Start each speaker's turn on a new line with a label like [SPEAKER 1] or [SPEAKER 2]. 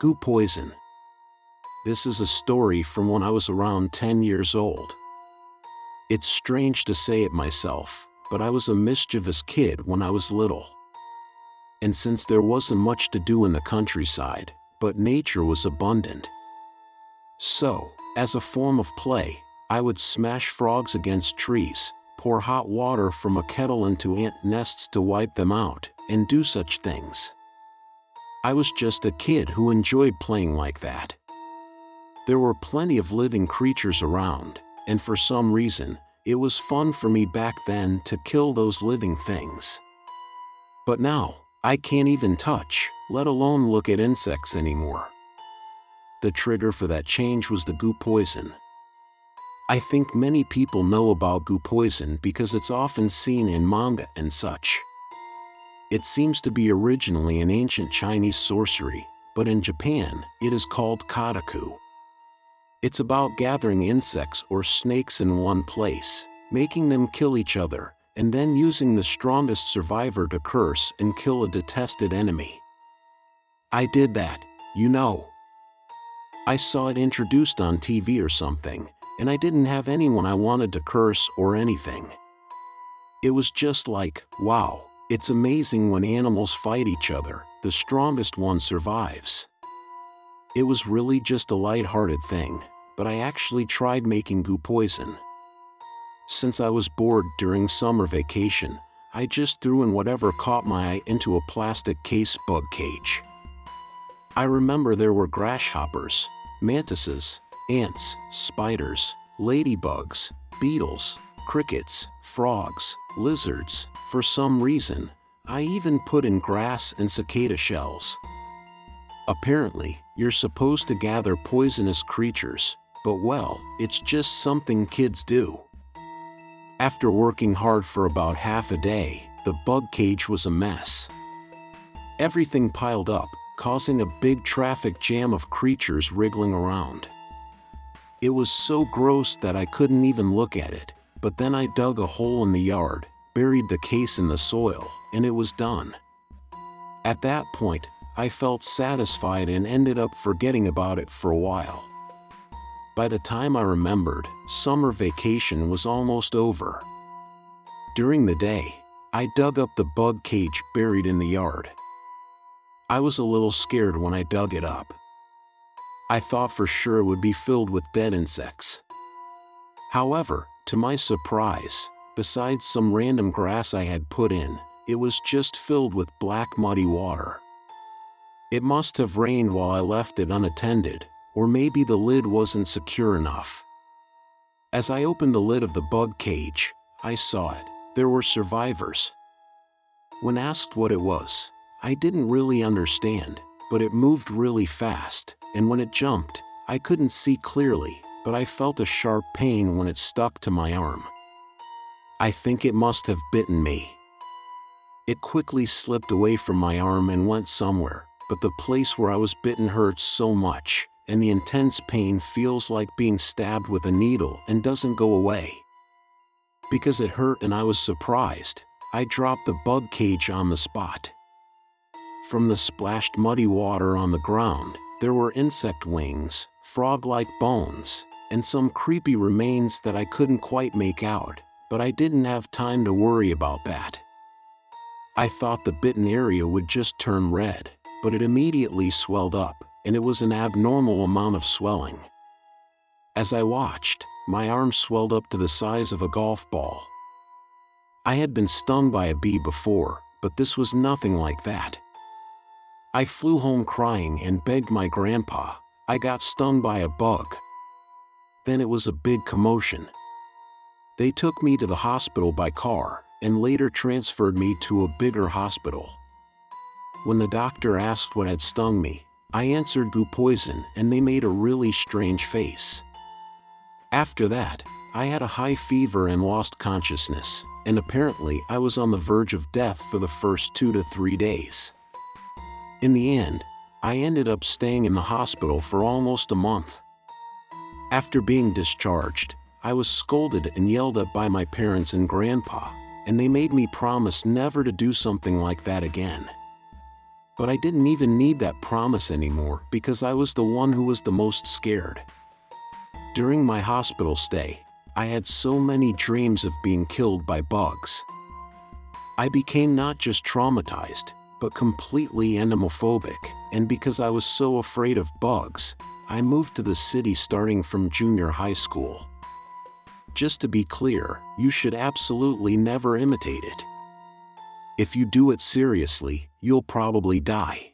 [SPEAKER 1] Goo poison. This is a story from when I was around 10 years old. It's strange to say it myself, but I was a mischievous kid when I was little. And since there wasn't much to do in the countryside, but nature was abundant. So, as a form of play, I would smash frogs against trees, pour hot water from a kettle into ant nests to wipe them out, and do such things. I was just a kid who enjoyed playing like that. There were plenty of living creatures around, and for some reason, it was fun for me back then to kill those living things. But now, I can't even touch, let alone look at insects anymore. The trigger for that change was the goo poison. I think many people know about goo poison because it's often seen in manga and such. It seems to be originally an ancient Chinese sorcery, but in Japan, it is called kataku. It's about gathering insects or snakes in one place, making them kill each other, and then using the strongest survivor to curse and kill a detested enemy. I did that, you know. I saw it introduced on TV or something, and I didn't have anyone I wanted to curse or anything. It was just like, wow, it's amazing when animals fight each other, the strongest one survives. It was really just a light-hearted thing, but I actually tried making goo poison. Since I was bored during summer vacation, I just threw in whatever caught my eye into a plastic case bug cage. I remember there were grasshoppers, mantises, ants, spiders, ladybugs, beetles, crickets, frogs, lizards. For some reason, I even put in grass and cicada shells. Apparently, you're supposed to gather poisonous creatures, but well, it's just something kids do. After working hard for about half a day, the bug cage was a mess. Everything piled up, causing a big traffic jam of creatures wriggling around. It was so gross that I couldn't even look at it, but then I dug a hole in the yard, buried the case in the soil, and it was done. At that point, I felt satisfied and ended up forgetting about it for a while. By the time I remembered, summer vacation was almost over. During the day, I dug up the bug cage buried in the yard. I was a little scared when I dug it up. I thought for sure it would be filled with dead insects. However, to my surprise, besides some random grass I had put in, it was just filled with black muddy water. It must have rained while I left it unattended, or maybe the lid wasn't secure enough. As I opened the lid of the bug cage, I saw it. There were survivors. When asked what it was, I didn't really understand, but it moved really fast, and when it jumped, I couldn't see clearly, but I felt a sharp pain when it stuck to my arm. I think it must have bitten me. It quickly slipped away from my arm and went somewhere, but the place where I was bitten hurts so much, and the intense pain feels like being stabbed with a needle and doesn't go away. Because it hurt and I was surprised, I dropped the bug cage on the spot. From the splashed muddy water on the ground, there were insect wings, frog-like bones, and some creepy remains that I couldn't quite make out, but I didn't have time to worry about that. I thought the bitten area would just turn red, but it immediately swelled up, and it was an abnormal amount of swelling. As I watched, my arm swelled up to the size of a golf ball. I had been stung by a bee before, but this was nothing like that. I flew home crying and begged my grandpa. I got stung by a bug. Then it was a big commotion. They took me to the hospital by car, and later transferred me to a bigger hospital. When the doctor asked what had stung me, I answered goo poison, and they made a really strange face. After that, I had a high fever and lost consciousness, and apparently I was on the verge of death for the first 2 to 3 days. In the end, I ended up staying in the hospital for almost a month. After being discharged, I was scolded and yelled at by my parents and grandpa, and they made me promise never to do something like that again. But I didn't even need that promise anymore because I was the one who was the most scared. During my hospital stay, I had so many dreams of being killed by bugs. I became not just traumatized, but completely entomophobic, and because I was so afraid of bugs, I moved to the city starting from junior high school. Just to be clear, you should absolutely never imitate it. If you do it seriously, you'll probably die.